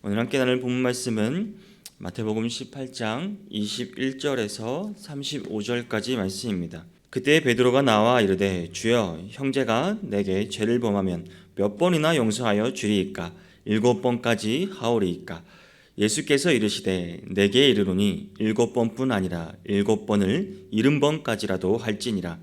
오늘 함께 나눌 본문 말씀은 마태복음 18장 21절에서 35절까지 말씀입니다. 그때 베드로가 나와 이르되 주여 형제가 내게 죄를 범하면 몇 번이나 용서하여 주리이까 7번까지 하오리이까. 예수께서 이르시되 내게 이르노니 7번뿐 아니라 7번을 70번까지라도 할지니라.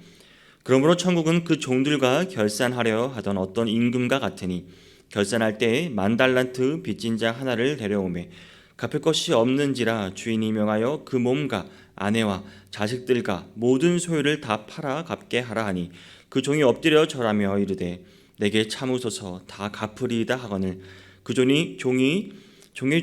그러므로 천국은 그 종들과 결산하려 하던 어떤 임금과 같으니 결산할 때에 10,000달란트 빚진 자 하나를 데려오매 갚을 것이 없는지라 주인이 명하여 그 몸과 아내와 자식들과 모든 소유를 다 팔아 갚게 하라 하니 그 종이 엎드려 절하며 이르되 내게 참으소서 다 갚으리이다 하거늘 그 종의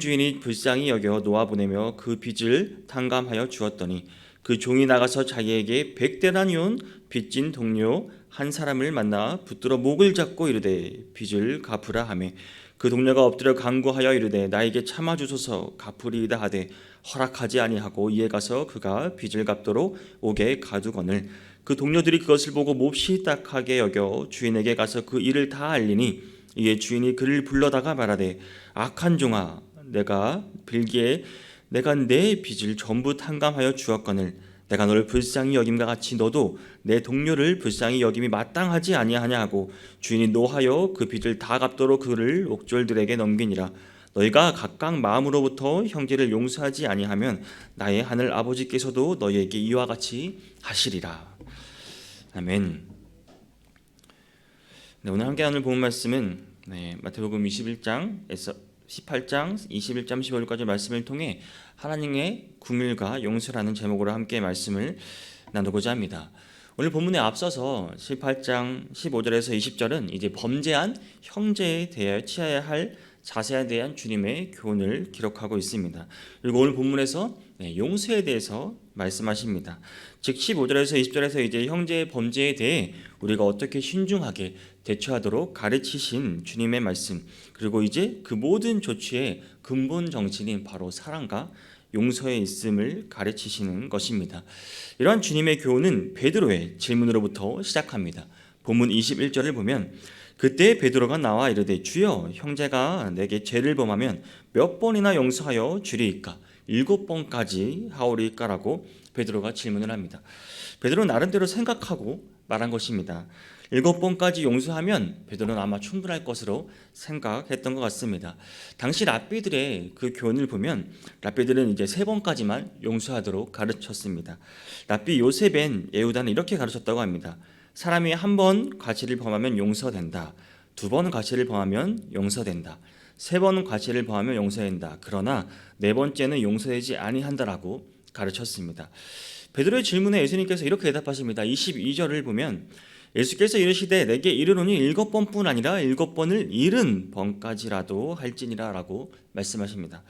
주인이 불쌍히 여겨 놓아보내며 그 빚을 탕감하여 주었더니 그 종이 나가서 자기에게 100데나리온 빚진 동료 한 사람을 만나 붙들어 목을 잡고 이르되 빚을 갚으라 하매 그 동료가 엎드려 간구하여 이르되 나에게 참아 주소서 갚으리이다 하되 허락하지 아니하고 이에 가서 그가 빚을 갚도록 옥에 가두거늘 그 동료들이 그것을 보고 몹시 딱하게 여겨 주인에게 가서 그 일을 다 알리니 이에 주인이 그를 불러다가 말하되 악한 종아 내가 빌기에 내가 내 빚을 전부 탕감하여 주었거늘 내가 너를 불쌍히 여김과 같이 너도 내 동료를 불쌍히 여김이 마땅하지 아니하냐 하고 주인이 노하여 그 빚을 다 갚도록 그를 옥졸들에게 넘기니라. 너희가 각각 마음으로부터 형제를 용서하지 아니하면 나의 하늘 아버지께서도 너희에게 이와 같이 하시리라. 아멘. 네, 오늘 함께 나눌 본문 말씀은 마태복음 21장에서 18장 21절 15절까지 말씀을 통해 하나님의 긍휼과 용서라는 제목으로 함께 말씀을 나누고자 합니다. 오늘 본문에 앞서서 18장 15절에서 20절은 이제 범죄한 형제에 대하여 취해야 할 자세에 대한 주님의 교훈을 기록하고 있습니다. 그리고 오늘 본문에서 용서에 대해서 말씀하십니다. 즉 15절에서 20절에서 이제 형제의 범죄에 대해 우리가 어떻게 신중하게 대처하도록 가르치신 주님의 말씀, 그리고 이제 그 모든 조치의 근본 정신인 바로 사랑과 용서에 있음을 가르치시는 것입니다. 이러한 주님의 교훈은 베드로의 질문으로부터 시작합니다. 본문 21절을 보면 그때 베드로가 나와 이르되 주여 형제가 내게 죄를 범하면 몇 번이나 용서하여 주리이까 7번까지 하오리이까라고 베드로가 질문을 합니다. 베드로는 나름대로 생각하고 말한 것입니다. 7번까지 용서하면 베드로는 아마 충분할 것으로 생각했던 것 같습니다. 당시 랍비들의 그 교훈을 보면 랍비들은 이제 3번까지만 용서하도록 가르쳤습니다. 랍비 요셉 벤 예후다는 이렇게 가르쳤다고 합니다. 사람이 한 번 과실을 범하면 용서된다. 2번 과실을 범하면 용서된다. 3번 과실을 범하면 용서된다. 그러나 4번째는 용서되지 아니한다라고 가르쳤습니다. 베드로의 질문에 예수님께서 이렇게 대답하십니다. 22절을 보면 예수께서 이르시되 내게 이르노니 7번뿐 아니라 7번을 70번까지라도 할지니라 라고 말씀하십니다.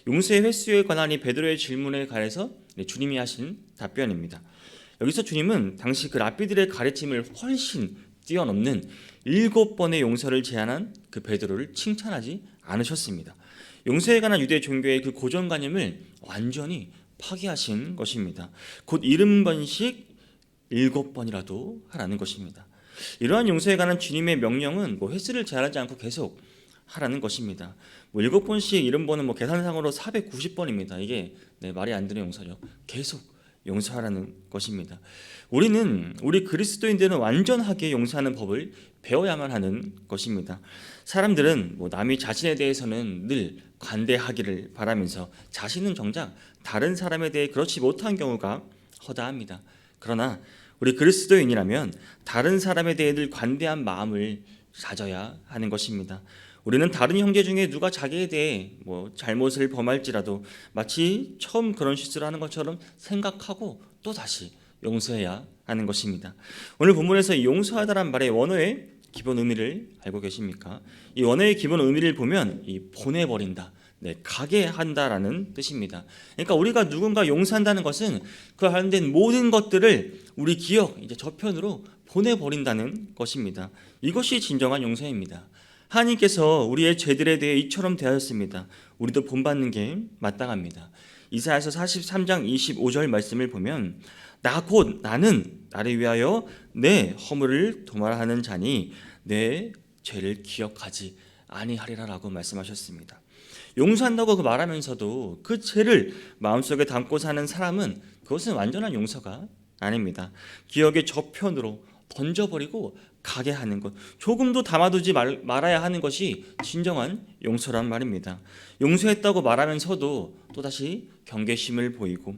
용서의 횟수에 관한 이 베드로의 질문에 관해서 주님이 하신 답변입니다. 여기서 주님은 당시 그 랍비들의 가르침을 훨씬 뛰어넘는 7번의 용서를 제안한 그 베드로를 칭찬하지 않으셨습니다. 용서에 관한 유대 종교의 그 고정관념을 완전히 파괴하신 것입니다. 곧 70번씩 7번이라도 하라는 것입니다. 이러한 용서에 관한 주님의 명령은 횟수를 제한하지 않고 계속 하라는 것입니다. 7번씩 70번은 계산상으로 490번입니다. 이게 말이 안 되는 용서죠. 계속 용서하라는 것입니다. 우리 그리스도인들은 완전하게 용서하는 법을 배워야만 하는 것입니다. 사람들은 남이 자신에 대해서는 늘 관대하기를 바라면서 자신은 정작 다른 사람에 대해 그렇지 못한 경우가 허다합니다. 그러나 우리 그리스도인이라면 다른 사람에 대해 늘 관대한 마음을 가져야 하는 것입니다. 우리는 다른 형제 중에 누가 자기에 대해 잘못을 범할지라도 마치 처음 그런 실수를 하는 것처럼 생각하고 또 다시 용서해야 하는 것입니다. 오늘 본문에서 용서하다란 말의 원어의 기본 의미를 알고 계십니까? 이 원어의 기본 의미를 보면 이 보내버린다, 가게 한다라는 뜻입니다. 그러니까 우리가 누군가 용서한다는 것은 그 관련된 모든 것들을 우리 기억, 이제 저편으로 보내버린다는 것입니다. 이것이 진정한 용서입니다. 하나님께서 우리의 죄들에 대해 이처럼 대하였습니다. 우리도 본받는 게 마땅합니다. 이사야서 43장 25절 말씀을 보면 나 곧 나는 나를 위하여 내 허물을 도말하는 자니 내 죄를 기억하지 아니하리라라고 말씀하셨습니다. 용서한다고 그 말하면서도 그 죄를 마음속에 담고 사는 사람은 그것은 완전한 용서가 아닙니다. 기억의 저편으로 던져버리고 가게 하는 것, 조금도 담아두지 말아야 하는 것이 진정한 용서란 말입니다. 용서했다고 말하면서도 또다시 경계심을 보이고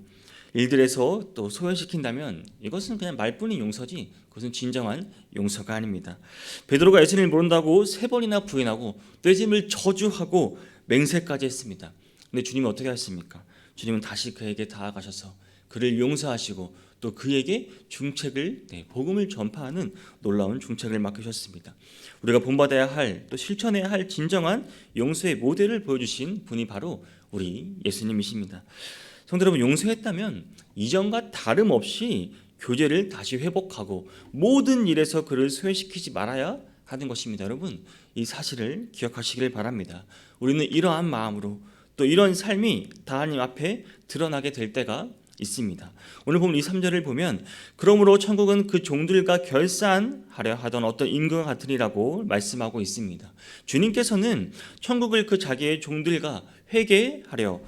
일들에서 또 소외시킨다면 이것은 그냥 말뿐인 용서지 그것은 진정한 용서가 아닙니다. 베드로가 예수님을 모른다고 3번이나 부인하고 또 예수님을 저주하고 맹세까지 했습니다. 근데 주님은 어떻게 하셨습니까? 주님은 다시 그에게 다가가셔서 그를 용서하시고 또 그에게 중책을, 복음을 전파하는 놀라운 중책을 맡기셨습니다. 우리가 본받아야 할, 또 실천해야 할 진정한 용서의 모델을 보여주신 분이 바로 우리 예수님이십니다. 성도 여러분, 용서했다면 이전과 다름없이 교제를 다시 회복하고 모든 일에서 그를 소외시키지 말아야 하는 것입니다. 여러분, 이 사실을 기억하시길 바랍니다. 우리는 이러한 마음으로 또 이런 삶이 다 하나님 앞에 드러나게 될 때가 있습니다. 오늘 보면 이 3절을 보면 그러므로 천국은 그 종들과 결산하려 하던 어떤 임금과 같으리라고 말씀하고 있습니다. 주님께서는 천국을 그 자기의 종들과 회개하려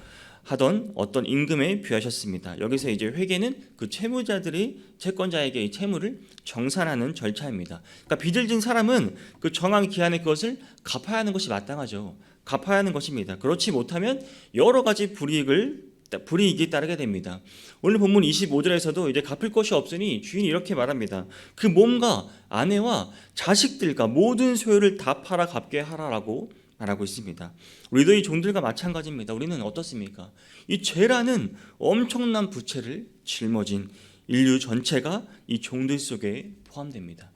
하던 어떤 임금에 비하셨습니다. 여기서 이제 회개는 그 채무자들이 채권자에게 이 채무를 정산하는 절차입니다. 그러니까 빚을 진 사람은 그 정한 기한에 그것을 갚아야 하는 것이 마땅하죠. 갚아야 하는 것입니다. 그렇지 못하면 여러 가지 불이익이 따르게 됩니다. 오늘 본문 25절에서도 이제 갚을 것이 없으니 주인이 이렇게 말합니다. 그 몸과 아내와 자식들과 모든 소유를 다 팔아 갚게 하라라고 말하고 있습니다. 우리도 이 종들과 마찬가지입니다. 우리는 어떻습니까? 이 죄라는 엄청난 부채를 짊어진 인류 전체가 이 종들 속에 포함됩니다.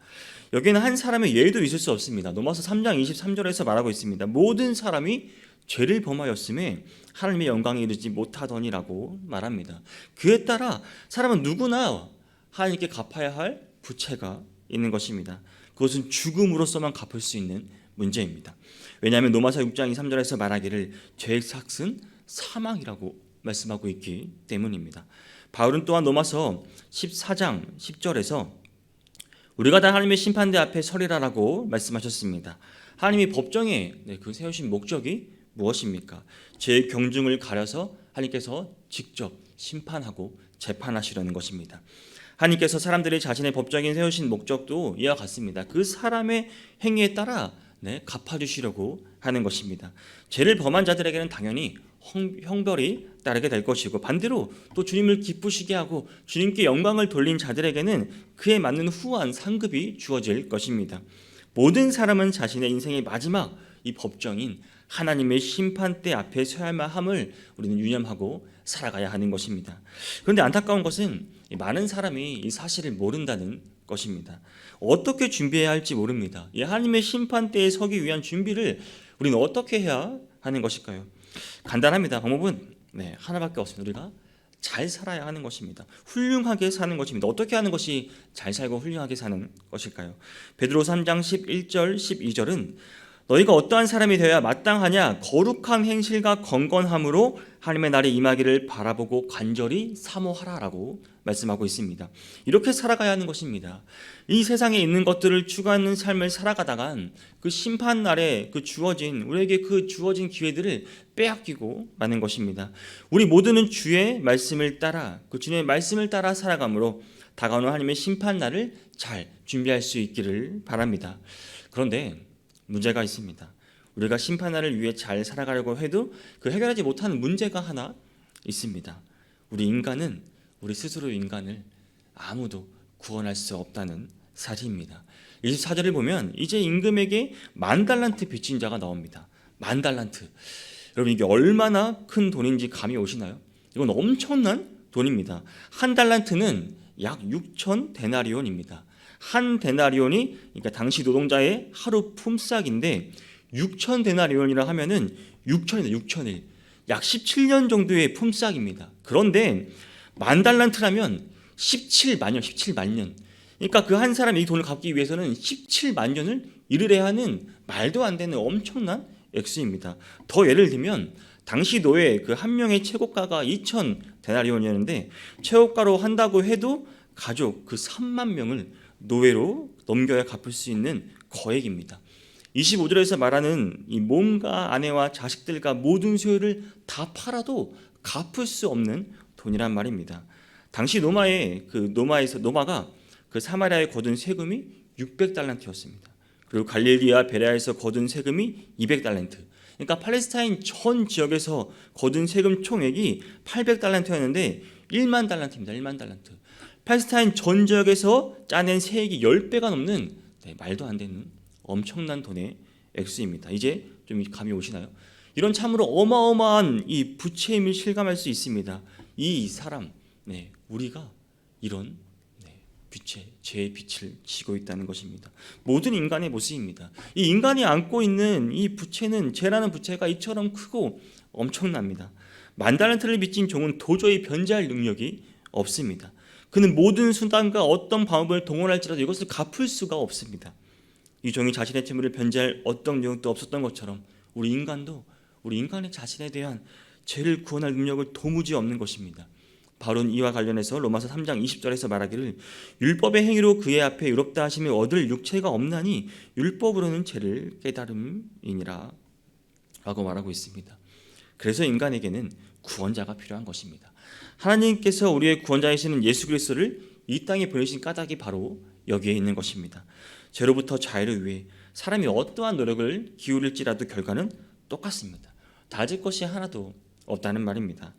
여기는 한 사람의 예도 있을 수 없습니다. 로마서 3장 23절에서 말하고 있습니다. 모든 사람이 죄를 범하였음에 하나님의 영광에 이르지 못하더니라고 말합니다. 그에 따라 사람은 누구나 하나님께 갚아야 할 부채가 있는 것입니다. 그것은 죽음으로서만 갚을 수 있는 문제입니다. 왜냐하면 로마서 6장 23절에서 말하기를 죄의 삭은 사망이라고 말씀하고 있기 때문입니다. 바울은 또한 로마서 14장 10절에서 우리가 다 하나님의 심판대 앞에 서리라라고 말씀하셨습니다. 하나님이 법정에 그 세우신 목적이 무엇입니까? 죄의 경중을 가려서 하나님께서 직접 심판하고 재판하시려는 것입니다. 하나님께서 사람들이 자신의 법정에 세우신 목적도 이와 같습니다. 그 사람의 행위에 따라 갚아주시려고 하는 것입니다. 죄를 범한 자들에게는 당연히 형벌이 따르게 될 것이고 반대로 또 주님을 기쁘시게 하고 주님께 영광을 돌린 자들에게는 그에 맞는 후한 상급이 주어질 것입니다. 모든 사람은 자신의 인생의 마지막 이 법정인 하나님의 심판대 앞에 서야만 함을 우리는 유념하고 살아가야 하는 것입니다. 그런데 안타까운 것은 많은 사람이 이 사실을 모른다는 것입니다. 어떻게 준비해야 할지 모릅니다. 이 하나님의 심판대에 서기 위한 준비를 우리는 어떻게 해야 하는 것일까요? 간단합니다. 방법은 하나밖에 없습니다. 우리가 잘 살아야 하는 것입니다. 훌륭하게 사는 것입니다. 어떻게 하는 것이 잘 살고 훌륭하게 사는 것일까요? 베드로 3장 11절 12절은 너희가 어떠한 사람이 되어야 마땅하냐? 거룩한 행실과 건건함으로 하나님의 날이 임하기를 바라보고 간절히 사모하라라고 말씀하고 있습니다. 이렇게 살아가야 하는 것입니다. 이 세상에 있는 것들을 추구하는 삶을 살아가다간 그 심판 날에 우리에게 그 주어진 기회들을 빼앗기고 마는 것입니다. 우리 모두는 주의 말씀을 따라 주님의 말씀을 따라 살아가므로 다가오는 하나님의 심판 날을 잘 준비할 수 있기를 바랍니다. 그런데 문제가 있습니다. 우리가 심판날을 위해 잘 살아가려고 해도 그 해결하지 못하는 문제가 하나 있습니다. 우리 스스로 인간을 아무도 구원할 수 없다는 사실입니다. 24절을 보면 이제 임금에게 10,000달란트 빚진 자가 나옵니다. 10,000달란트. 여러분 이게 얼마나 큰 돈인지 감이 오시나요? 이건 엄청난 돈입니다. 한 달란트는 약 6,000데나리온입니다. 한 데나리온이 그러니까 당시 노동자의 하루 품삯인데 6,000데나리온이라 하면은 6,000일 약 17년 정도의 품삯입니다. 그런데 10,000달란트라면 17만 년. 그러니까 그 한 사람이 이 돈을 갚기 위해서는 17만 년을 일을 해야 하는 말도 안 되는 엄청난 액수입니다. 더 예를 들면 당시 노예 그 한 명의 최고가가 2,000데나리온이었는데 최고가로 한다고 해도 가족 그 3만 명을 노예로 넘겨야 갚을 수 있는 거액입니다. 25절에서 말하는 이 몸과 아내와 자식들과 모든 소유를 다 팔아도 갚을 수 없는 돈이란 말입니다. 당시 노마가 그 사마리아에 거둔 세금이 600달란트였습니다. 그리고 갈릴리와 베레아에서 거둔 세금이 200달란트. 그러니까 팔레스타인 전 지역에서 거둔 세금 총액이 800달란트였는데 1만 달란트입니다. 1만 달란트. 팔레스타인 전 지역에서 짜낸 세액이 10배가 넘는 말도 안 되는 엄청난 돈의 액수입니다. 이제 좀 감이 오시나요? 이런 참으로 어마어마한 이 부채임을 실감할 수 있습니다. 이 사람, 우리가 이런 죄의 빛을 지고 있다는 것입니다. 모든 인간의 모습입니다. 이 인간이 안고 있는 이 부채는, 죄라는 부채가 이처럼 크고 엄청납니다. 10,000달란트를 빚진 종은 도저히 변제할 능력이 없습니다. 그는 모든 수단과 어떤 방법을 동원할지라도 이것을 갚을 수가 없습니다. 이 종이 자신의 채무를 변제할 어떤 능력도 없었던 것처럼 우리 인간의 자신에 대한 죄를 구원할 능력을 도무지 없는 것입니다. 바로 이와 관련해서 로마서 3장 20절에서 말하기를 율법의 행위로 그의 앞에 의롭다 하심을 얻을 육체가 없나니 율법으로는 죄를 깨달음이니라 라고 말하고 있습니다. 그래서 인간에게는 구원자가 필요한 것입니다. 하나님께서 우리의 구원자이시는 예수 그리스도를 이 땅에 보내신 까닭이 바로 여기에 있는 것입니다. 죄로부터 자유를 위해 사람이 어떠한 노력을 기울일지라도 결과는 똑같습니다. 다질 것이 하나도 없다는 말입니다.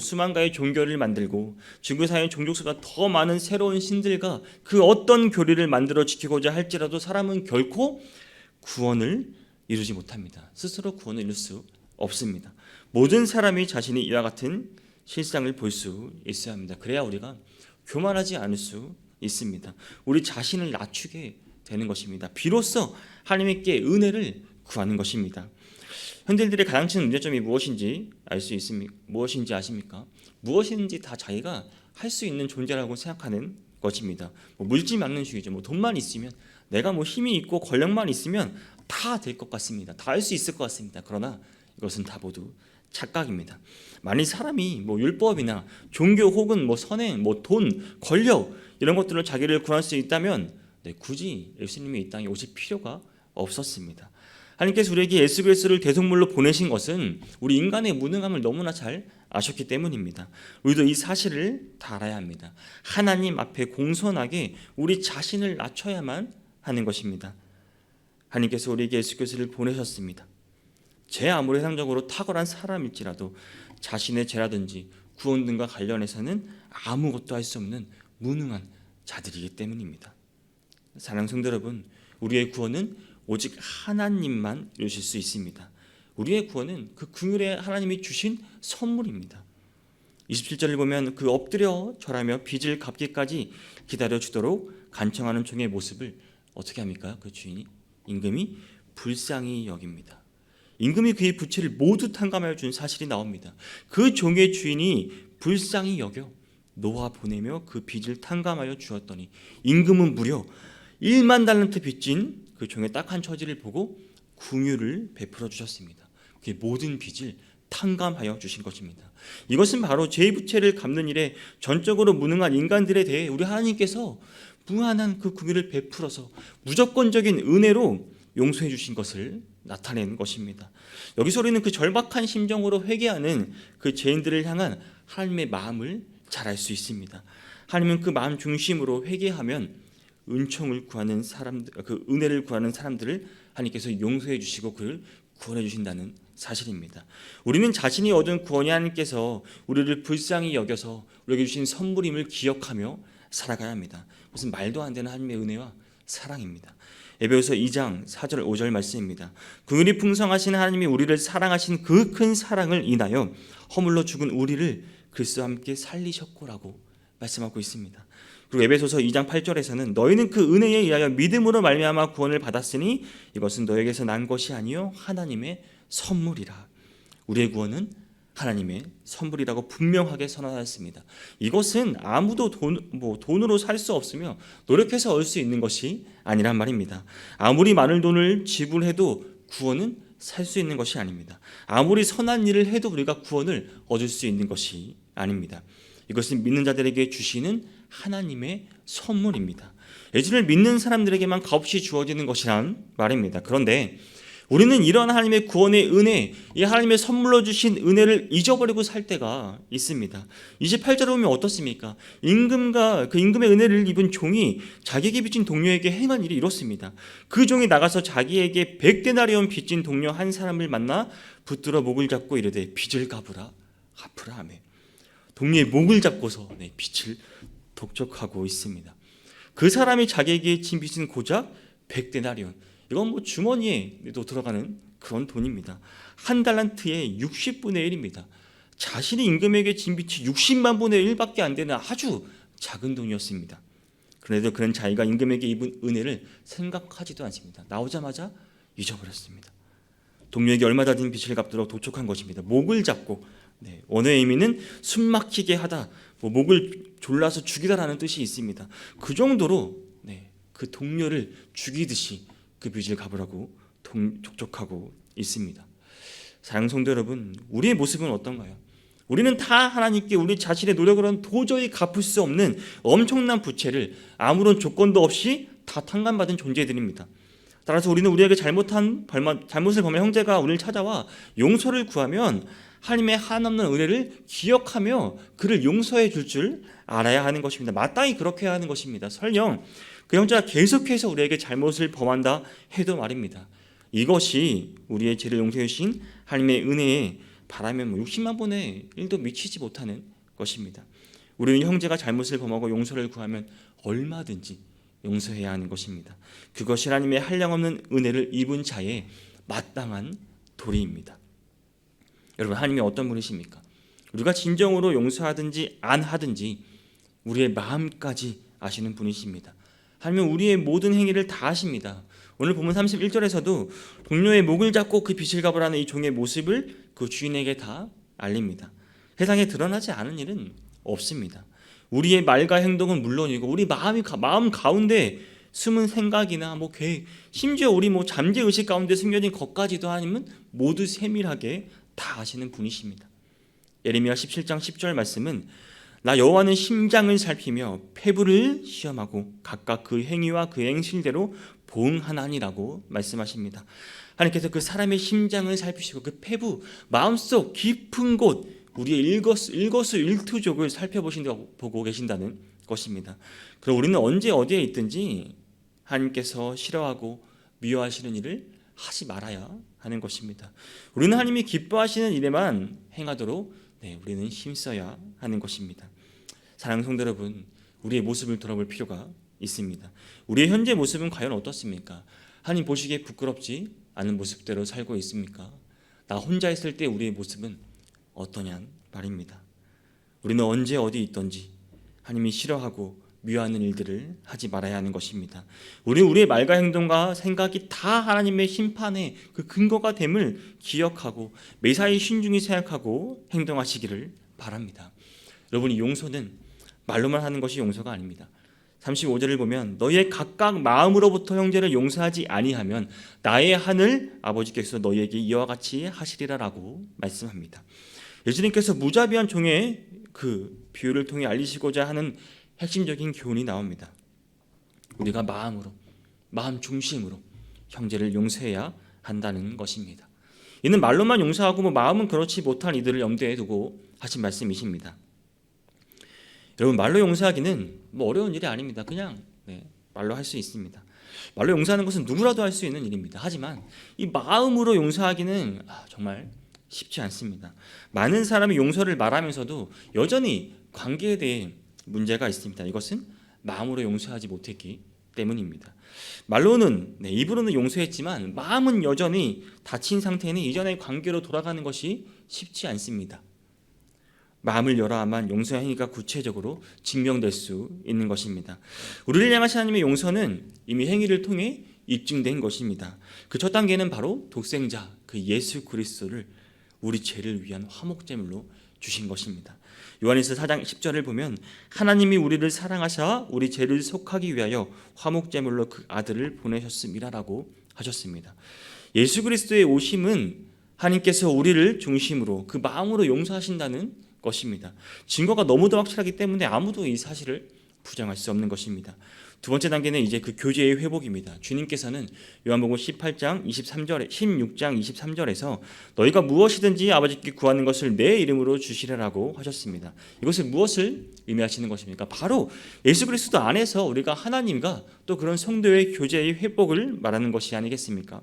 수만 가의 종교를 만들고 지구상의 종족수가 더 많은 새로운 신들과 그 어떤 교리를 만들어 지키고자 할지라도 사람은 결코 구원을 이루지 못합니다. 스스로 구원을 이룰 수 없습니다. 모든 사람이 자신이 이와 같은 실상을 볼 수 있어야 합니다. 그래야 우리가 교만하지 않을 수 있습니다. 우리 자신을 낮추게 되는 것입니다. 비로소 하나님께 은혜를 구하는 것입니다. 현대인들의 가장 큰 문제점이 무엇인지 무엇인지 아십니까? 무엇인지 다 자기가 할 수 있는 존재라고 생각하는 것입니다. 물질만능주의죠. 돈만 있으면, 내가 힘이 있고 권력만 있으면 다 될 것 같습니다. 다 할 수 있을 것 같습니다. 그러나 이것은 다 모두 착각입니다. 만일 사람이 율법이나 종교 혹은 선행, 돈, 권력 이런 것들로 자기를 구할 수 있다면 굳이 예수님이 이 땅에 오실 필요가 없었습니다. 하나님께서 우리에게 예수 그리스도를 대속물로 보내신 것은 우리 인간의 무능함을 너무나 잘 아셨기 때문입니다. 우리도 이 사실을 다 알아야 합니다. 하나님 앞에 공손하게 우리 자신을 낮춰야만 하는 것입니다. 하나님께서 우리에게 예수 그리스도를 보내셨습니다. 죄 아무리 세상적으로 탁월한 사람일지라도 자신의 죄라든지 구원 등과 관련해서는 아무것도 할 수 없는 무능한 자들이기 때문입니다. 사랑하는 성도 여러분, 우리의 구원은 오직 하나님만 이루실 수 있습니다. 우리의 구원은 그 긍휼의 하나님이 주신 선물입니다. 27절을 보면 그 엎드려 절하며 빚을 갚기까지 기다려주도록 간청하는 종의 모습을 어떻게 합니까? 그 주인이, 임금이 불쌍히 여깁니다. 임금이 그의 부채를 모두 탕감하여 준 사실이 나옵니다. 그 종의 주인이 불쌍히 여겨 놓아 보내며 그 빚을 탕감하여 주었더니 임금은 무려 1만 달란트 빚진 그 종의 딱한 처지를 보고 긍휼을 베풀어 주셨습니다. 그의 모든 빚을 탕감하여 주신 것입니다. 이것은 바로 죄의 부채를 갚는 일에 전적으로 무능한 인간들에 대해 우리 하나님께서 무한한 그 긍휼을 베풀어서 무조건적인 은혜로 용서해 주신 것을 나타내는 것입니다. 여기서 우리는 그 절박한 심정으로 회개하는 그 죄인들을 향한 하나님의 마음을 잘 알 수 있습니다. 하나님은 그 마음 중심으로 회개하면 은총을 구하는 사람들, 그 은혜를 구하는 사람들을 하나님께서 용서해 주시고 그를 구원해 주신다는 사실입니다. 우리는 자신이 얻은 구원이 하나님께서 우리를 불쌍히 여겨서 우리에게 주신 선물임을 기억하며 살아가야 합니다. 무슨 말도 안 되는 하나님의 은혜와 사랑입니다. 에베소서 2장 4절 5절 말씀입니다. 긍휼이 풍성하신 하나님이 우리를 사랑하신 그 큰 사랑을 인하여 허물로 죽은 우리를 그리스도와 함께 살리셨고라고 말씀하고 있습니다. 그리고 에베소서 2장 8절에서는 너희는 그 은혜에 의하여 믿음으로 말미암아 구원을 받았으니 이것은 너에게서 난 것이 아니요 하나님의 선물이라. 우리의 구원은 하나님의 선물이라고 분명하게 선언하였습니다. 이것은 아무도 돈으로 살 수 없으며 노력해서 얻을 수 있는 것이 아니란 말입니다. 아무리 많은 돈을 지불해도 구원은 살 수 있는 것이 아닙니다. 아무리 선한 일을 해도 우리가 구원을 얻을 수 있는 것이 아닙니다. 이것은 믿는 자들에게 주시는 하나님의 선물입니다. 예수를 믿는 사람들에게만 값없이 주어지는 것이란 말입니다. 그런데 우리는 이런 하나님의 구원의 은혜, 이 하나님의 선물로 주신 은혜를 잊어버리고 살 때가 있습니다. 28절에 보면 어떻습니까? 임금과 그 임금의 은혜를 입은 종이 자기에게 빚진 동료에게 행한 일이 이렇습니다. 그 종이 나가서 자기에게 100데나리온 빚진 동료 한 사람을 만나 붙들어 목을 잡고 이르되 빚을 갚으라 하며 동료의 목을 잡고서 빚을 독촉하고 있습니다. 그 사람이 자기에게 진 빚은 고작 100데나리온, 이건 주머니에도 들어가는 그런 돈입니다. 한 달란트의 60분의 1입니다. 자신이 임금에게 진 빚이 60만 분의 1밖에 안 되는 아주 작은 돈이었습니다. 그래도 그는 자기가 임금에게 입은 은혜를 생각하지도 않습니다. 나오자마자 잊어버렸습니다. 동료에게 얼마나 진 빚을 갚도록 도촉한 것입니다. 목을 잡고, 원어의 의미는 숨막히게 하다, 목을 졸라서 죽이다라는 뜻이 있습니다. 그 정도로 그 동료를 죽이듯이 그 빚을 갚으라고 촉촉하고 있습니다. 사랑하는 성도 여러분, 우리의 모습은 어떤가요? 우리는 다 하나님께 우리 자신의 노력으로는 도저히 갚을 수 없는 엄청난 부채를 아무런 조건도 없이 다 탕감받은 존재들입니다. 따라서 우리는 우리에게 잘못을 범한 형제가 우리를 찾아와 용서를 구하면 하나님의 한없는 은혜를 기억하며 그를 용서해 줄 알아야 하는 것입니다. 마땅히 그렇게 해야 하는 것입니다. 설령 그 형제가 계속해서 우리에게 잘못을 범한다 해도 말입니다. 이것이 우리의 죄를 용서해 주신 하나님의 은혜에 바라면 60만 분의 1도 미치지 못하는 것입니다. 우리는 형제가 잘못을 범하고 용서를 구하면 얼마든지 용서해야 하는 것입니다. 그것이 하나님의 한량없는 은혜를 입은 자의 마땅한 도리입니다. 여러분, 하나님이 어떤 분이십니까? 우리가 진정으로 용서하든지 안 하든지 우리의 마음까지 아시는 분이십니다. 하나님은 우리의 모든 행위를 다 아십니다. 오늘 본문 31절에서도 동료의 목을 잡고 그 빚을 갚으라는 이 종의 모습을 그 주인에게 다 알립니다. 세상에 드러나지 않은 일은 없습니다. 우리의 말과 행동은 물론이고 우리 마음 가운데 숨은 생각이나 계획, 심지어 우리 잠재의식 가운데 숨겨진 것까지도 하나님은 모두 세밀하게 다 아시는 분이십니다. 예레미야 17장 10절 말씀은 나 여호와는 심장을 살피며 폐부를 시험하고 각각 그 행위와 그 행실대로 보응하나니라고 말씀하십니다. 하나님께서 그 사람의 심장을 살피시고 그 폐부, 마음속 깊은 곳, 우리의 일거수일투족을 살펴보신다고 보고 계신다는 것입니다. 그럼 우리는 언제 어디에 있든지 하나님께서 싫어하고 미워하시는 일을 하지 말아야 하는 것입니다. 우리는 하나님이 기뻐하시는 일에만 행하도록 우리는 힘써야 하는 것입니다. 사랑하는 성도 여러분, 우리의 모습을 돌아볼 필요가 있습니다. 우리의 현재 모습은 과연 어떻습니까? 하나님 보시기에 부끄럽지 않은 모습대로 살고 있습니까? 나 혼자 있을 때 우리의 모습은 어떠냐 말입니다. 우리는 언제 어디 있든지 하나님이 싫어하고 미워하는 일들을 하지 말아야 하는 것입니다. 우리는 우리의 말과 행동과 생각이 다 하나님의 심판의 그 근거가 됨을 기억하고 매사에 신중히 생각하고 행동하시기를 바랍니다. 여러분, 이 용서는 말로만 하는 것이 용서가 아닙니다. 35절을 보면 너희의 각각 마음으로부터 형제를 용서하지 아니하면 나의 하늘 아버지께서 너희에게 이와 같이 하시리라라고 말씀합니다. 예수님께서 무자비한 종의 그 비유를 통해 알리시고자 하는 핵심적인 교훈이 나옵니다. 우리가 마음 중심으로 형제를 용서해야 한다는 것입니다. 이는 말로만 용서하고 마음은 그렇지 못한 이들을 염두에 두고 하신 말씀이십니다. 여러분, 말로 용서하기는 어려운 일이 아닙니다. 그냥 말로 할 수 있습니다. 말로 용서하는 것은 누구라도 할 수 있는 일입니다. 하지만 이 마음으로 용서하기는 정말 쉽지 않습니다. 많은 사람이 용서를 말하면서도 여전히 관계에 대해 문제가 있습니다. 이것은 마음으로 용서하지 못했기 때문입니다. 말로는 입으로는 용서했지만 마음은 여전히 다친 상태는 이전의 관계로 돌아가는 것이 쉽지 않습니다. 마음을 열어야만 용서 행위가 구체적으로 증명될 수 있는 것입니다. 우리를 향하신 하나님의 용서는 이미 행위를 통해 입증된 것입니다. 그 첫 단계는 바로 독생자 그 예수 그리스도를 우리 죄를 위한 화목제물로 주신 것입니다. 요한일서 4장 10절을 보면 하나님이 우리를 사랑하사 우리 죄를 속하기 위하여 화목제물로 그 아들을 보내셨음이라라고 하셨습니다. 예수 그리스도의 오심은 하나님께서 우리를 중심으로 그 마음으로 용서하신다는 것입니다. 증거가 너무도 확실하기 때문에 아무도 이 사실을 부정할 수 없는 것입니다. 두 번째 단계는 이제 그 교제의 회복입니다. 주님께서는 요한복음 18장 23절에 16장 23절에서 너희가 무엇이든지 아버지께 구하는 것을 내 이름으로 주시라라고 하셨습니다. 이것은 무엇을 의미하시는 것입니까? 바로 예수 그리스도 안에서 우리가 하나님과 또 그런 성도의 교제의 회복을 말하는 것이 아니겠습니까?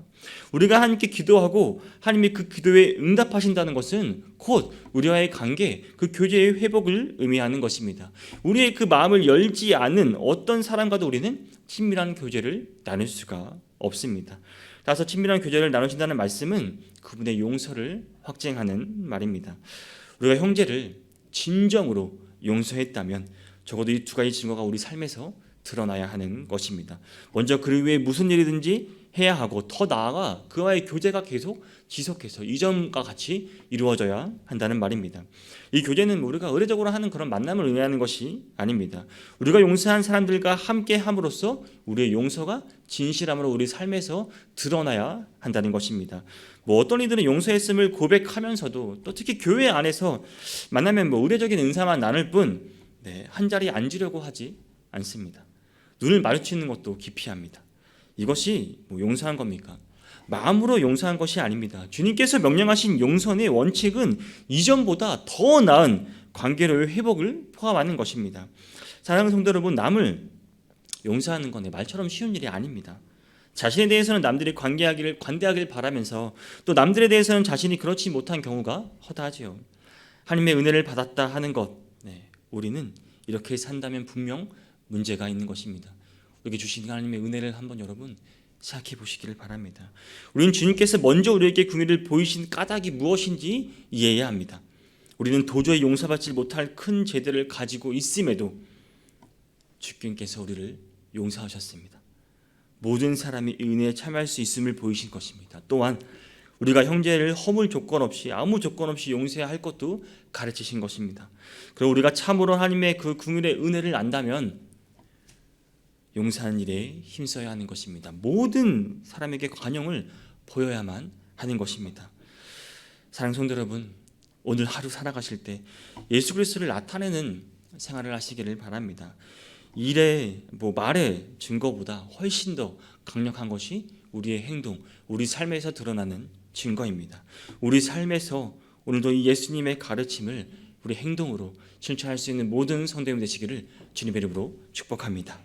우리가 하나님께 기도하고 하나님이 그 기도에 응답하신다는 것은 곧 우리와의 관계, 그 교제의 회복을 의미하는 것입니다. 우리의 그 마음을 열지 않는 어떤 사람과도 우리는 친밀한 교제를 나눌 수가 없습니다. 따라서 친밀한 교제를 나누신다는 말씀은 그분의 용서를 확증하는 말입니다. 우리가 형제를 진정으로 용서했다면 적어도 이 두 가지 증거가 우리 삶에서 드러나야 하는 것입니다. 먼저 그를 위해 무슨 일이든지 해야 하고 더 나아가 그와의 교제가 계속 지속해서 이전과 같이 이루어져야 한다는 말입니다. 이 교제는 우리가 의례적으로 하는 그런 만남을 의미하는 것이 아닙니다. 우리가 용서한 사람들과 함께 함으로써 우리의 용서가 진실함으로 우리 삶에서 드러나야 한다는 것입니다. 어떤 이들은 용서했음을 고백하면서도 또 특히 교회 안에서 만나면 의례적인 인사만 나눌 뿐 한 자리에 앉으려고 하지 않습니다. 눈을 마주치는 것도 기피합니다. 이것이 용서한 겁니까? 마음으로 용서한 것이 아닙니다. 주님께서 명령하신 용서의 원칙은 이전보다 더 나은 관계로의 회복을 포함하는 것입니다. 사랑하는 성도 여러분, 남을 용서하는 건 말처럼 쉬운 일이 아닙니다. 자신에 대해서는 남들이 관대하길 바라면서 또 남들에 대해서는 자신이 그렇지 못한 경우가 허다하지요. 하나님의 은혜를 받았다 하는 것, 우리는 이렇게 산다면 분명 문제가 있는 것입니다. 우리에게 주신 하나님의 은혜를 한번 여러분 생각해 보시기를 바랍니다. 우리는 주님께서 먼저 우리에게 긍휼을 보이신 까닭이 무엇인지 이해해야 합니다. 우리는 도저히 용서받지 못할 큰 죄들을 가지고 있음에도 주님께서 우리를 용서하셨습니다. 모든 사람이 은혜에 참여할 수 있음을 보이신 것입니다. 또한 우리가 형제를 허물 조건 없이 아무 조건 없이 용서해야 할 것도 가르치신 것입니다. 그리고 우리가 참으로 하나님의 그 긍휼의 은혜를 안다면 용서하는 일에 힘써야 하는 것입니다. 모든 사람에게 관용을 보여야만 하는 것입니다. 사랑하는 성도 여러분, 오늘 하루 살아가실 때 예수 그리스도를 나타내는 생활을 하시기를 바랍니다. 일의 말의 증거보다 훨씬 더 강력한 것이 우리의 행동, 우리 삶에서 드러나는 증거입니다. 우리 삶에서 오늘도 이 예수님의 가르침을 우리 행동으로 실천할 수 있는 모든 성도님 되시기를 주님의 이름으로 축복합니다.